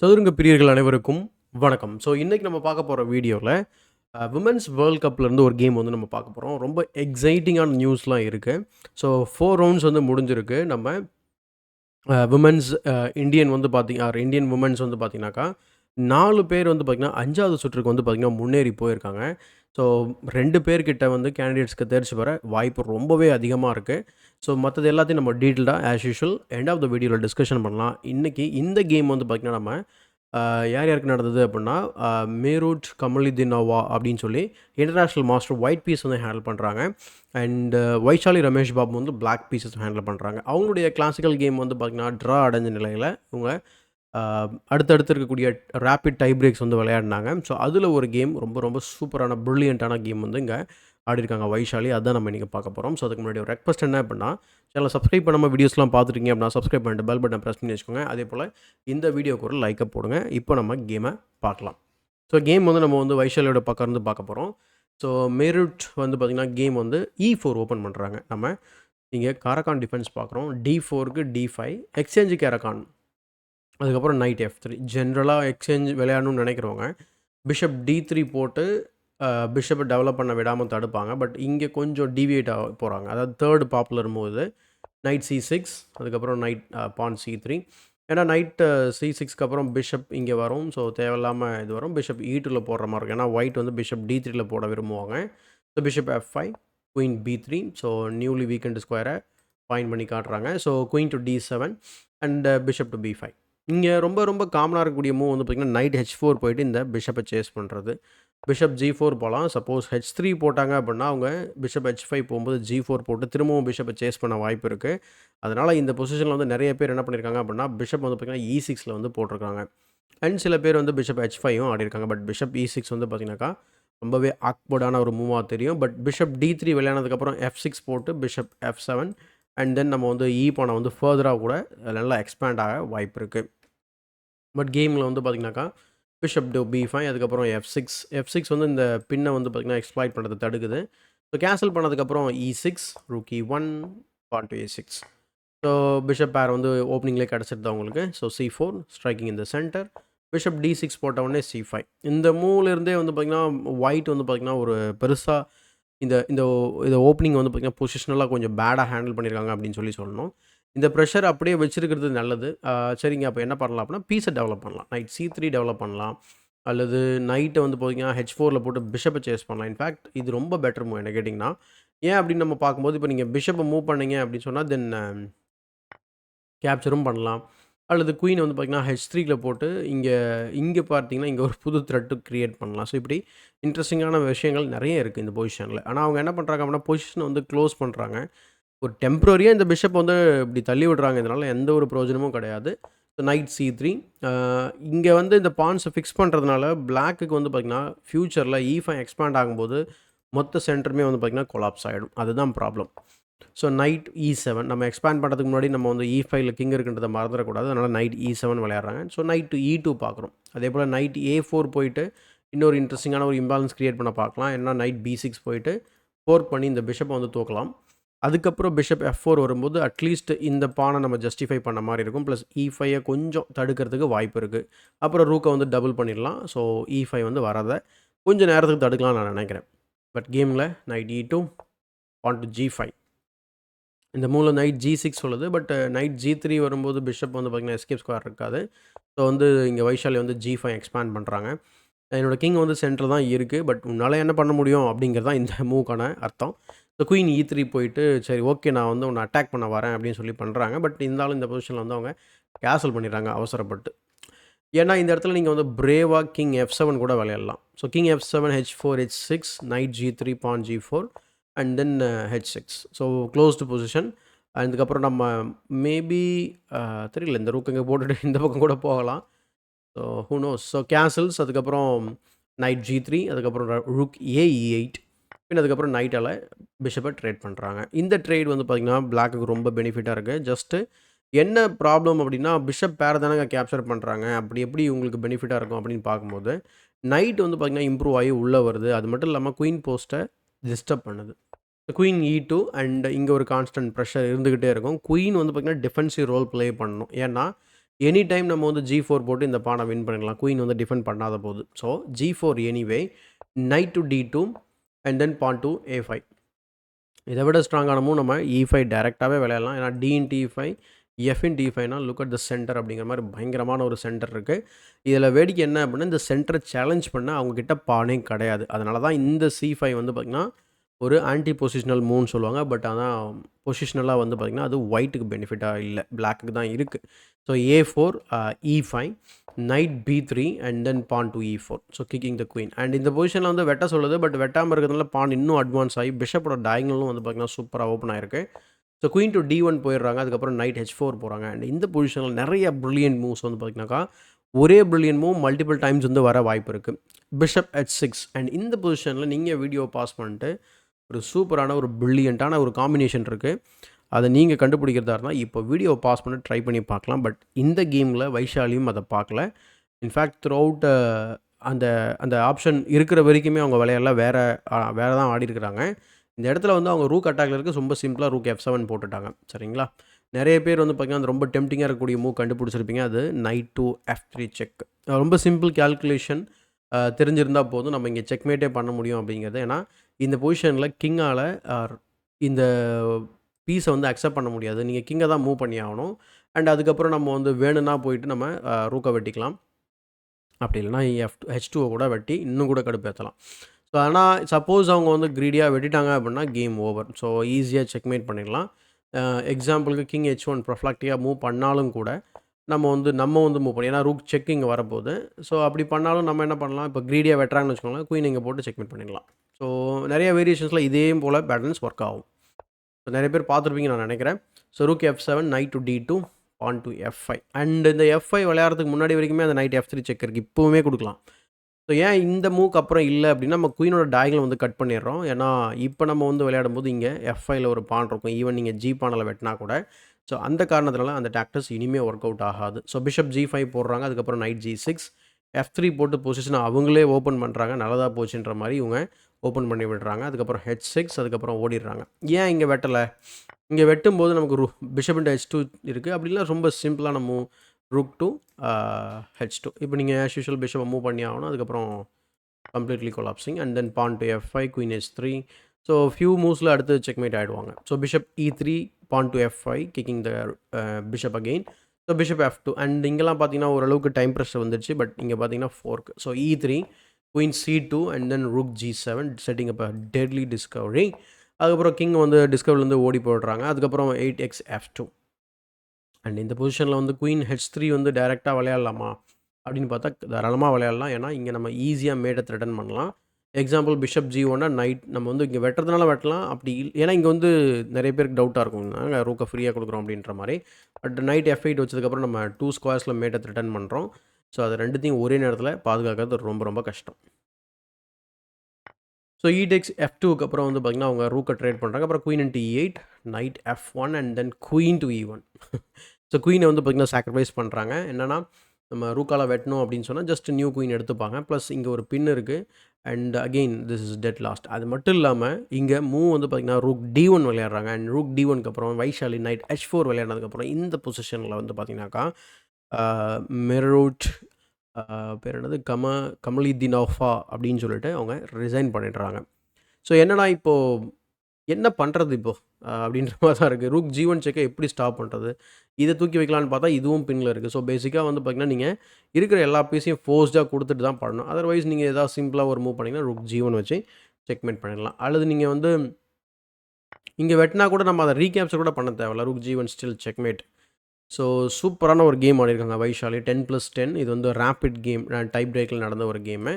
சதுரங்க பிரியர்கள் அனைவருக்கும் வணக்கம். ஸோ இன்றைக்கி நம்ம பார்க்க போகிற வீடியோவில் விமென்ஸ் வேர்ல்ட் கப்லேருந்து ஒரு கேம் வந்து நம்ம பார்க்க போகிறோம். ரொம்ப எக்ஸைட்டிங்கான நியூஸ்லாம் இருக்குது. ஸோ 4 ரவுண்ட்ஸ் வந்து முடிஞ்சிருக்கு. நம்ம விமென்ஸ் இந்தியன் வந்து இந்தியன் விமென்ஸ் வந்து பார்த்திங்கனாக்கா 4 பேர் வந்து பார்த்திங்கன்னா 5வது சுற்றுக்கு வந்து பார்த்திங்கன்னா முன்னேறி போயிருக்காங்க. ஸோ 2 பேர்கிட்ட வந்து கேண்டிடேட்ஸ்க்கு தேர்ச்சி பெற வாய்ப்பு ரொம்பவே அதிகமாக இருக்குது. ஸோ மற்றது எல்லாத்தையும் நம்ம டீட்டெயில்டாக as usual end of the வீடியோவில் டிஸ்கஷன் பண்ணலாம். இன்றைக்கி இந்த கேம் வந்து பார்த்திங்கன்னா நம்ம யார் யாருக்கு நடந்தது அப்படின்னா மேரூட் கமலிதினோவா அப்படின்னு சொல்லி இன்டர்நேஷ்னல் மாஸ்டர் ஒயிட் பீஸ் வந்து ஹேண்டில் பண்ணுறாங்க. அண்டு வைஷாலி ரமேஷ் பாபு வந்து பிளாக் பீசஸ் ஹேண்டில் பண்ணுறாங்க. அவங்களுடைய கிளாசிக்கல் கேம் வந்து பார்த்திங்கன்னா ட்ரா அடைஞ்ச நிலையில் இவங்க அடுத்தடுத்து இருக்கக்கூடிய ரேப்பிட் டை பிரேக்ஸ் வந்து விளையாடினாங்க. ஸோ அதில் ஒரு கேம் ரொம்ப ரொம்ப சூப்பரான ப்ரில்லியண்ட்டான கேம் வந்து இங்கே ஆடிருக்காங்க வைஷாலி. அதுதான் நம்ம இன்றைக்கி பார்க்க போகிறோம். ஸோ அதுக்கு முன்னாடி ஒரு ரெக்வஸ்ட் என்ன அப்படின்னா, சேனலை சப்ஸ்கிரைப் பண்ணாமல் வீடியோஸ்லாம் பார்த்துருக்கீங்க அப்படின்னா சப்ஸ்கிரைப் பண்ணிட்டு பெல் பட்டன் ப்ரெஸ் பண்ணி வச்சுக்கோங்க. அதே போல் இந்த வீடியோக்கு ஒரு லைக்கை போடுங்க. இப்போ நம்ம கேமை பார்க்கலாம். ஸோ கேம் வந்து நம்ம வந்து வைஷாலியோட பக்கம் இருந்து பார்க்க போகிறோம். ஸோ மெரிட் வந்து பார்த்திங்கன்னா கேம் வந்து E4 ஓப்பன் பண்ணுறாங்க. நம்ம இங்கே காரகான் டிஃபென்ஸ் பார்க்குறோம். D4க்கு D5 எக்ஸ்சேஞ்சு கேரகான், அதுக்கப்புறம் நைட் F3. ஜென்ரலாக எக்ஸ்சேஞ்ச் விளையாடணும்னு நினைக்கிறவங்க பிஷப் D3 போட்டு பிஷப்பை டெவலப் பண்ண விடாமல் தடுப்பாங்க. பட் இங்கே கொஞ்சம் டீவியேட் போகிறாங்க. அதாவது தேர்டு பாப்புலர் போது நைட் C6, அதுக்கப்புறம் நைட் பான் C3. ஏன்னா நைட் C6க்கு அப்புறம் பிஷப் இங்கே வரும். ஸோ தேவையில்லாமல் இது வரும். பிஷப் E2ல போடுற மாதிரி இருக்கும். ஏன்னா ஒயிட் வந்து பிஷப் D3ல போட விரும்புவாங்க. So bishop F5, queen B3. So newly weakened ஸ்கொயரை பாயிண்ட் பண்ணி காட்டுறாங்க. So queen to D7 and bishop to B5. இங்கே ரொம்ப ரொம்ப காமனாக இருக்கக்கூடிய மூவ் வந்து பார்த்திங்கன்னா நைட் H4 போயிட்டு இந்த பிஷப்பை சேஸ் பண்ணுறது. பிஷப் G4 போகலாம். சப்போஸ் H3 போட்டாங்க அப்படின்னா அவங்க பிஷப் H5 போகும்போது G4 போட்டு திரும்பவும் பிஷப்பை சேஸ் பண்ண வாய்ப்பு இருக்குது. அதனால் இந்த பொசிஷனில் வந்து நிறைய பேர் என்ன பண்ணியிருக்காங்க அப்படின்னா பிஷப் வந்து பார்த்திங்கன்னா E6ல் வந்து போட்டிருக்காங்க. அண்ட் சில பேர் வந்து பிஷப் H5ம் ஆடிருக்காங்க. பட் பிஷப் E6 வந்து பார்த்திங்கனாக்கா ரொம்பவே ஆக்வர்டான ஒரு மூவாக தெரியும். பட் பிஷப் D3 விளையானதுக்கப்புறம் F6 போட்டு பிஷப் F7 அண்ட் தென் நம்ம வந்து பானை வந்து ஃபர்தராக கூட நல்லா எக்ஸ்பேண்ட் ஆக வாய்ப்பு இருக்குது. பட் கேமில் வந்து பார்த்திங்கனாக்கா பிஷப் டு B5, அதுக்கப்புறம் F6 வந்து இந்த பின்னை வந்து பார்த்திங்கன்னா எக்ஸ்ப்ளாய்ட் பண்ணுறது தடுக்குது. ஸோ கேன்சல் பண்ணதுக்கப்புறம் E6, rook E1, pawn to A6. So bishop pair வந்து ஓப்பனிங்லேயே கிடச்சிருது அவங்களுக்கு. ஸோ C4 ஸ்ட்ரைக்கிங் இந்த சென்டர். பிஷப் D6 போட்ட உடனே C5. இந்த மூவ்லேருந்தே வந்து பார்த்திங்கன்னா ஒயிட் வந்து பார்த்திங்கன்னா ஒரு பெருசாக இந்த இந்த இந்த ஓப்பனிங் வந்து பார்த்திங்கன்னா பொசிஷனலாக கொஞ்சம் பேடாக ஹேண்டில் பண்ணியிருக்காங்க அப்படின்னு சொல்லணும். இந்த ப்ரெஷர் அப்படியே வச்சிருக்கிறது நல்லது. சரிங்க, அப்போ என்ன பண்ணலாம் அப்படின்னா பீஸை டெவலப் பண்ணலாம். நைட் C3 டெவலப் பண்ணலாம். அல்லது நைட்டை வந்து பார்த்திங்கன்னா H4ல போட்டு பிஷப்பை சேஸ் பண்ணலாம். இன்ஃபேக்ட் இது ரொம்ப பெட்டர் மூவ் என்ன கேட்டிங்கன்னா. ஏன் அப்படின்னு நம்ம பார்க்கும்போது இப்போ நீங்கள் பிஷப்பை மூவ் பண்ணீங்க அப்படின்னு சொன்னால் தென் கேப்சரும் பண்ணலாம். அல்லது குயின் வந்து பார்த்திங்கன்னா H3ல போட்டு இங்கே பார்த்தீங்கன்னா இங்கே ஒரு புது த்ரெட்டு க்ரியேட் பண்ணலாம். ஸோ இப்படி இன்ட்ரெஸ்டிங்கான விஷயங்கள் நிறைய இருக்குது இந்த பொசிஷனில். ஆனால் அவங்க என்ன பண்ணுறாங்க அப்படின்னா பொசிஷனை வந்து க்ளோஸ் பண்ணுறாங்க. ஒரு டெம்பரரியாக இந்த பிஷப் வந்து இப்படி தள்ளி விடுறாங்க. இதனால் எந்த ஒரு பிரயோஜனமும் கிடையாது. ஸோ நைட் C3 இங்கே வந்து இந்த பான்ஸை ஃபிக்ஸ் பண்ணுறதுனால பிளாக்குக்கு வந்து பார்த்திங்கன்னா ஃப்யூச்சரில் E5 எக்ஸ்பேண்ட் ஆகும்போது மொத்த சென்டருமே வந்து பார்த்திங்கன்னா கொலாப்ஸ் ஆகிடும். அதுதான் ப்ராப்ளம். ஸோ நைட் E7 நம்ம எக்ஸ்பேண்ட் பண்ணுறதுக்கு முன்னாடி நம்ம வந்து E5ல கிங் இருக்குன்றதை மறந்துடக்கூடாது. அதனால் நைட் E7 விளையாடுறாங்க. ஸோ நைட் E2 பார்க்குறோம். அதே போல் நைட் A4 போயிட்டு இன்னொரு இன்ட்ரெஸ்டிங்கான ஒரு இம்பேலன்ஸ் க்ரியேட் பண்ண பார்க்கலாம். ஏன்னா நைட் B6 போயிட்டு ஃபோர்க் பண்ணி இந்த பிஷப்பை வந்து தூக்கலாம். அதுக்கப்புறம் பிஷப் F4 வரும்போது அட்லீஸ்ட் இந்த பானை நம்ம ஜஸ்டிஃபை பண்ண மாதிரி இருக்கும். ப்ளஸ் E5 கொஞ்சம் தடுக்கிறதுக்கு வாய்ப்பு இருக்குது. அப்புறம் ரூக்கை வந்து டபுள் பண்ணிடலாம். ஸோ E5 வந்து வரதை கொஞ்சம் நேரத்துக்கு தடுக்கலாம்னு நான் நினைக்கிறேன். பட் கேமில் night E2, porn to G5. இந்த மூலம் நைட் G6 சொல்லுது. பட் நைட் G3 வரும்போது பிஷப் வந்து பார்த்திங்கன்னா எஸ்கேப் ஸ்கொயர் இருக்காது. ஸோ வந்து இங்கே வைஷாலி வந்து G5 எக்ஸ்பேண்ட் பண்ணுறாங்க. என்னோடய கிங் வந்து சென்டர் தான் இருக்குது. பட் உன்னால் என்ன பண்ண முடியும் அப்படிங்கிறது தான் இந்த மூவ்க்கான அர்த்தம். ஸோ குயின் E3 போயிட்டு சரி ஓகே நான் வந்து உன்னை அட்டாக் பண்ண வரேன் அப்படின்னு சொல்லி பண்ணுறாங்க. பட் இருந்தாலும் இந்த பொசிஷனில் வந்து அவங்க கேன்சல் பண்ணிடுறாங்க அவசரப்பட்டு. ஏன்னா இந்த இடத்துல நீங்கள் வந்து பிரேவாக கிங் F7 கூட விளையாடலாம். So king F7, H4, H6, knight G3, pawn G4 and then H6. So closed position. அதுக்கப்புறம் நம்ம மேபி தெரியல இந்த ரூக் இங்கே போட்டுட்டு இந்த பக்கம் கூட போகலாம். So who knows. So cancels. அதுக்கப்புறம் நைட் G3, அதுக்கப்புறம் ரூக் E8, பின் அதுக்கப்புறம் நைட்டால் பிஷப்பை ட்ரேட் பண்ணுறாங்க. இந்த ட்ரேட் வந்து பார்த்திங்கன்னா பிளாக்குக்கு ரொம்ப பெனிஃபிட்டாக இருக்குது. ஜஸ்ட்டு என்ன ப்ராப்ளம் அப்படின்னா பிஷப் பேர் தானங்க கேப்சர் பண்ணுறாங்க. அப்படி எப்படி உங்களுக்கு பெனிஃபிட்டாக இருக்கும் அப்படின்னு பார்க்கும்போது நைட் வந்து பார்த்திங்கன்னா இம்ப்ரூவ் ஆகி உள்ளே வருது. அது மட்டும் இல்லாமல் குயின் போஸ்ட்டை டிஸ்டர்ப் பண்ணுது. குயின் E2 அண்ட் இங்கே ஒரு கான்ஸ்டன்ட் ப்ரெஷர் இருந்துக்கிட்டே இருக்கும். குயின் வந்து பார்த்திங்கன்னா டிஃபென்சிவ் ரோல் ப்ளே பண்ணணும். ஏன்னா எனி டைம் நம்ம வந்து G4 போட்டு இந்த பானை வின் பண்ணிடலாம். குயின் வந்து டிஃபெண்ட் பண்ணாத போது. So G4 anyway, knight to D2 and then pawn to A5. இதை விட ஸ்ட்ராங்கான மூவ் நம்ம E5 டைரெக்டாகவே விளையாடலாம். ஏன்னா D into E5, F into E5னா லுக் அட் த சென்டர் அப்படிங்கிற மாதிரி பயங்கரமான ஒரு சென்டர் இருக்குது. இதில் வேடிக்கை என்ன அப்படின்னா, இந்த சென்டரை சேலஞ்ச் பண்ண அவங்கக்கிட்ட பானே கிடையாது. அதனால தான் இந்த C5 வந்து பார்த்திங்கன்னா ஒரு ஆன்டி பொசிஷனல் மூவ்னு சொல்லுவாங்க. பட் ஆனால் பொசிஷனலாக வந்து பார்த்திங்கன்னா அது ஒயிட்டுக்கு பெனிஃபிட்டாக இல்லை, பிளாக்குக்கு தான் இருக்குது. So A4, E5, knight B3 and then pawn to E4. So kicking the queen. And இந்த பொசிஷனில் வந்து வெட்ட சொல்லுது. பட் வெட்டாமல் இருக்கிறதுனால பான் இன்னும் அட்வான்ஸ் ஆகி பிஷப்போட டயகனலும் வந்து பார்த்திங்கன்னா சூப்பராக ஓப்பன் ஆயிருக்கு. ஸோ குயின் டு D1 போயிடுறாங்க. அதுக்கப்புறம் நைட் H4 போகிறாங்க. அண்ட் இந்த பொசிஷனில் நிறைய ப்ரில்லியன்ட் மூவ்ஸ் வந்து பார்த்திங்கனாக்கா ஒரே ப்ரில்லியன்ட் மூவ் மல்டிபிள் டைம்ஸ் வந்து வர வாய்ப்பு இருக்குது. Bishop H6. அண்ட் இந்த பொசிஷனில் நீங்கள் வீடியோ பாஸ் பண்ணிட்டு ஒரு சூப்பரான ஒரு ப்ரில்லியண்ட்டான ஒரு காம்பினேஷன் இருக்குது. அதை நீங்கள் கண்டுபிடிக்கிறதா இருந்தால் இப்போ வீடியோவை பாஸ் பண்ணி ட்ரை பண்ணி பார்க்கலாம். பட் இந்த கேமில் வைஷாலியும் அதை பார்க்கல. இன்ஃபேக்ட் த்ரூ அவுட் அந்த அந்த ஆப்ஷன் இருக்கிற வரைக்குமே அவங்க விளையாடல, வேறு தான் ஆடிருக்கிறாங்க. இந்த இடத்துல வந்து அவங்க ரூக் அட்டாக்ல இருக்க ரொம்ப சிம்பிளாக ரூக் F7 போட்டுட்டாங்க. சரிங்களா? நிறைய பேர் வந்து பார்த்திங்கன்னா அது ரொம்ப டெம்டிங்காக இருக்கக்கூடிய மூவ் கண்டுபிடிச்சிருப்பீங்க. அது நைட் டு F3 செக். ரொம்ப சிம்பிள் கேல்குலேஷன் தெரிஞ்சிருந்தால் போதும், நம்ம இங்கே செக்மேட்டே பண்ண முடியும் அப்படிங்கிறது. ஏன்னா இந்த பொசிஷனில் கிங்கால் இந்த பீஸை வந்து அக்செப்ட் பண்ண முடியாது. நீங்கள் கிங்கை தான் மூவ் பண்ணி ஆகணும். அண்ட் அதுக்கப்புறம் நம்ம வந்து வேணும்னா போயிட்டு நம்ம ரூக்கை வெட்டிக்கலாம். அப்படி இல்லைனா H2 கூட வெட்டி இன்னும் கூட கடுப்பேற்றலாம். ஸோ ஆனால் சப்போஸ் அவங்க வந்து க்ரீடியாக வெட்டிட்டாங்க அப்படின்னா கேம் ஓவர். ஸோ ஈஸியாக செக்மேட் பண்ணிடலாம். எக்ஸாம்பிளுக்கு கிங் H1 ப்ரொஃப்ளாக்டியாக மூவ் பண்ணாலும் கூட நம்ம வந்து மூவ் பண்ணி, ஏன்னா ரூக் செக் இங்கே வரப்போகுது. ஸோ அப்படி பண்ணாலும் நம்ம என்ன பண்ணலாம், இப்போ க்ரீடியாக வெட்டுறாங்கன்னு வச்சுக்கோங்களேன், குயின் இங்கே போட்டு செக்மேட் பண்ணிடலாம். ஸோ நிறைய வேரியேஷன்ஸில் இதே போல் பேட்டர்ன்ஸ் ஒர்க் ஆகும். ஸோ நிறைய பேர் பார்த்துருப்பீங்க நான் நினைக்கிறேன். So rook F7, knight to D2, pawn to F5. And இந்த F5 விளையாடுறதுக்கு முன்னாடி வரைக்குமே அந்த நைட் F3 செக் இருக்குது. இப்போவுமே கொடுக்கலாம். ஸோ ஏன் இந்த மூவ்க்கு அப்புறம் இல்லை அப்படின்னா, நம்ம குயினோட டயகனல் வந்து கட் பண்ணிடுறோம். ஏன்னா இப்போ நம்ம வந்து விளையாடும்போது இங்கே F5ல ஒரு பான் இருக்கும். ஈவன் நீங்கள் G பானில் வெட்டினா கூட. ஸோ அந்த காரணத்தினால அந்த டாக்டர்ஸ் இனிமேல் ஒர்க் அவுட் ஆகாது. ஸோ பிஷப் G5 போடுறாங்க. அதுக்கப்புறம் நைட் G6, F3 போட்டு பொசிஷனை அவங்களே ஓப்பன் பண்ணுறாங்க. நல்லதாக போச்சுன்ற மாதிரி இவங்க ஓப்பன் பண்ணி விடுறாங்க. அதுக்கப்புறம் H6, அதுக்கப்புறம் ஓடிடுறாங்க. ஏன் இங்கே வெட்டலை? இங்கே வெட்டும்போது நமக்கு பிஷப் இன்ட்டு H2 இருக்குது. அப்படின்னா ரொம்ப சிம்பிளான மூவ், ரூக் டு H2. இப்போ நீங்கள் ஆஸ் யூஷுவல் பிஷப்பை மூவ் பண்ணி ஆகணும். அதுக்கப்புறம் completely collapsing and then pawn to F5, queen H3. So few மூவ்ஸில் அடுத்து செக்மேட் ஆகிடுவாங்க. So bishop E3, pawn to F5, kicking the bishop again. So bishop F2. And இங்கெல்லாம் பார்த்தீங்கன்னா ஓரளவுக்கு டைம் ப்ரெஷர் வந்துருச்சு. பட் இங்கே பார்த்தீங்கன்னா fork. So E3, queen C2 and then rook G7, setting up deadly discovery. அதுக்கப்புறம் king வந்து டிஸ்கவரிலேருந்து ஓடி போடுறாங்க. அதுக்கப்புறம் 8x F2. அண்ட் இந்த பொசிஷனில் வந்து குயின் H3 வந்து டைரெக்டாக விளையாடலாமா அப்படின்னு பார்த்தா தாராளமாக விளையாடலாம். ஏன்னா இங்கே நம்ம ஈஸியாக மேடை த்ரெட்டன் பண்ணலாம். எக்ஸாம்பிள் பிஷப் G1 நைட் நம்ம வந்து இங்கே வெட்டுறதுனால வெட்டலாம். அப்படி ஏன்னா இங்கே வந்து நிறைய பேருக்கு டவுட்டாக இருக்கும், நாங்கள் ரூக்கை ஃப்ரீயாக கொடுக்குறோம் அப்படின்ற மாதிரி. பட் நைட் F8 வச்சதுக்கப்புறம் நம்ம 2 ஸ்கொயர்ஸில் மேடை த்ரெட்டன் பண்ணுறோம். ஸோ அது ரெண்டுத்தையும் ஒரே நேரத்தில் பாதுகாக்கிறது ரொம்ப ரொம்ப கஷ்டம். ஸோ E-takes F2க்கு அப்புறம் வந்து பார்த்திங்கன்னா அவங்க ரூக்கை ட்ரேட் பண்ணுறாங்க. அப்புறம் queen into E8, knight F1 and then queen to E1. So குயினை வந்து பார்த்திங்கன்னா சாக்ரிஃபைஸ் பண்ணுறாங்க. என்னென்னா நம்ம ரூக்கால் வெட்டணும் அப்படின்னு சொன்னால் ஜஸ்ட் நியூ குயின் எடுத்துப்பாங்க. ப்ளஸ் இங்கே ஒரு பின் இருக்குது. And again this is dead lost. அது மட்டும் இல்லாமல் இங்கே மூவ் வந்து பார்த்திங்கன்னா ரூக் D1 விளையாடுறாங்க. அண்ட் ரூக் D1க்கு அப்புறம் வைஷாலி நைட் H4 விளையாடுனதுக்கப்புறம் இந்த பொசிஷனில் வந்து பார்த்திங்கனாக்கா மெரூட் பேர் என்னது கமலிதினோஃபா அப்படின்னு சொல்லிட்டு அவங்க ரிசைன் பண்ணிடுறாங்க. ஸோ என்னன்னா இப்போது என்ன பண்ணுறது இப்போது அப்படின்ற மாதிரி தான் இருக்குது. ரூக் G1 செக்கை எப்படி ஸ்டாப் பண்ணுறது? இதை தூக்கி வைக்கலான்னு பார்த்தா இதுவும் பின்னில் இருக்குது. ஸோ பேசிக்காக வந்து பார்த்திங்கன்னா நீங்கள் இருக்கிற எல்லா பீஸையும் ஃபோர்ஸ்டாக கொடுத்துட்டு தான் பண்ணணும். அதர்வைஸ் நீங்கள் ஏதாவது சிம்பிளாக ஒரு மூவ் பண்ணிங்கன்னா ரூக் G1 வச்சு செக்மேட் பண்ணிடலாம். அல்லது நீங்கள் வந்து இங்கே வெட்டினா கூட நம்ம அதை ரீகேப்சர் கூட பண்ண தேவையில்ல. Rook G1 still checkmate. So சூப்பரான ஒரு கேம் ஆடிருக்காங்க வைஷாலி. 10+10. இது வந்து ரேப்பிட் கேம், டைப் பிரேக்கில் நடந்த ஒரு கேமு.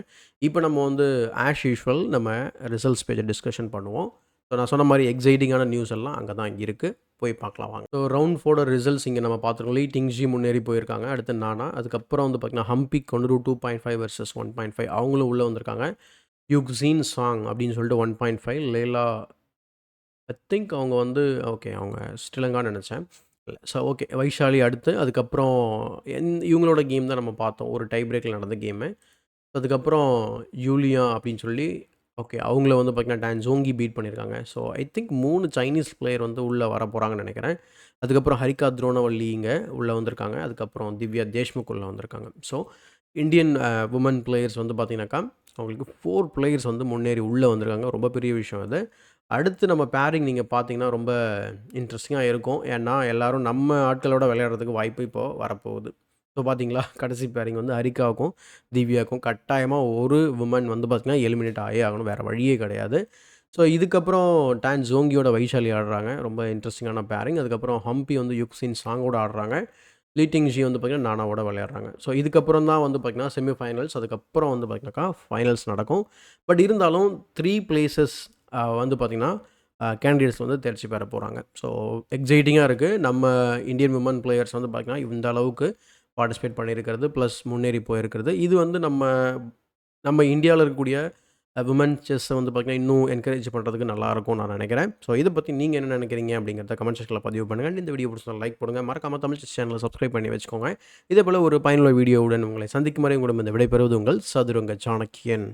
இப்போ நம்ம வந்து ஆஸ் யூஷுவல் நம்ம ரிசல்ட்ஸ் பேஜை டிஸ்கஷன் பண்ணுவோம். ஸோ நான் சொன்ன மாதிரி எக்ஸைட்டிங்கான நியூஸ் எல்லாம் அங்கே தான் இருக்குது, போய் பார்க்கலாம் வாங்க. ஸோ ரவுண்ட் 4 ரிசல்ட்ஸ் இங்கே நம்ம பார்த்துருக்கோம். லீ டிங்ஜி முன்னேறி போயிருக்காங்க. அடுத்து நானா, அதுக்கப்புறம் வந்து பார்த்திங்கன்னா ஹம்பி கொண்டு 2.5 வர்சஸ் 1.5 அவங்களும் உள்ளே வந்திருக்காங்க. யுக்ஸீன் சாங் அப்படின்னு சொல்லிட்டு 1.5. லேலா ஐ திங்க் அவங்க வந்து ஓகே அவங்க ஸ்ரீலங்கான்னு நினச்சேன். ஸோ ஓகே வைஷாலி அடுத்து. அதுக்கப்புறம் இவங்களோட கேம் தான் நம்ம பார்த்தோம், ஒரு டை பிரேக்கில் நடந்த கேமு. அதுக்கப்புறம் யூலியா அப்படின்னு சொல்லி ஓகே. அவங்கள வந்து பார்த்தீங்கன்னா, டான் ஜோங்கி பீட் பண்ணியிருக்காங்க. So I think 3 Chinese player வந்து உள்ள வரப்போறாங்கன்னு நெனைக்கிறேன். அதுக்கப்புறம் ஹரிகா துரோணவல்லிங்க உள்ள வந்திருக்காங்க. அதுக்கப்புறம் திவ்யா தேஷ்முக் உள்ள வந்திருக்காங்க. ஸோ இந்தியன் வுமன் பிளேயர்ஸ் வந்து பார்த்தீங்கன்னாக்கா, அவங்களுக்கு 4 பிளேயர்ஸ் வந்து முன்னேறி உள்ள வந்திருக்காங்க. ரொம்ப பெரிய விஷயம் அது. அடுத்து நம்ம பேரிங் நீங்க பார்த்தீங்கன்னா, ரொம்ப இன்ட்ரஸ்டிங்கா இருக்கும். ஏன்னா, எல்லாரும் நம்ம ஆட்களோட விளையாடுறதுக்கு வாய்ப்பு இப்போ வரப்போகுது. ஸோ பார்த்தீங்களா, கடைசி பேரிங் வந்து ஹரிகாவுக்கும், திவ்யாவுக்கும் கட்டாயமா ஒரு வுமன் வந்து பார்த்தீங்கன்னா, எலிமினேட் ஆயே ஆகணும். வேற வழியே கிடையாது. ஸோ இதுக்கப்புறம் டான் ஜோங்கியோட வைஷாலி ஆடுறாங்க. ரொம்ப இன்ட்ரஸ்டிங்கான பேரிங். அதுக்கப்புறம் ஹம்பி வந்து யுக்சின் சாங்கோட ஆடுறாங்க. லீட்டிங்ஷி வந்து பார்த்தீங்கன்னா, நானாவோட விளையாடுறாங்க. ஸோ இதுக்கப்புறம் தான் வந்து பார்த்தீங்கன்னா, செமி ஃபைனல்ஸ். அதுக்கப்புறம் வந்து பார்த்தீங்கன்னாக்கா, ஃபைனல்ஸ் நடக்கும். பட் இருந்தாலும் 3 பிளேஸஸ் வந்து பார்த்தீங்கன்னா, கேண்டிடேட்ஸ் வந்து தேர்ச்சி பெற போறாங்க. ஸோ எக்ஸைட்டிங்கா இருக்கு. நம்ம இந்தியன் விமன் பிளேயர்ஸ் வந்து பார்த்தீங்கன்னா, இந்த அளவுக்கு பார்ட்டிசிபேட் பண்ணியிருக்கிறது, ப்ளஸ் முன்னேறி போயிருக்கிறது. இது வந்து நம்ம நம்ம இந்தியால இருக்கக்கூடிய விமன் செஸ்ஸை வந்து பார்த்தீங்கன்னா, இன்னும் என்கரேஜ் பண்ணுறதுக்கு நல்லாயிருக்கும்னு நான் நினைக்கிறேன். ஸோ இதை பற்றி நீங்கள் என்ன நினைக்கிறீங்க அப்படிங்கிறத கமெண்ட் செக்ஷனில் பதிவு பண்ணுங்கள். இந்த வீடியோ பிடிச்சா லைக் போடுங்க. மறக்காம தமிழ் செஸ் சேனலை சப்ஸ்கிரைப் பண்ணி வச்சுக்கோங்க. இதேபோல் ஒரு பயனுள்ள வீடியோவுடன் உங்களை சந்திக்கும் வரை உங்களிடம் இந்த விடைபெறுவது உங்கள் சதுரங்க சாணக்கியன்.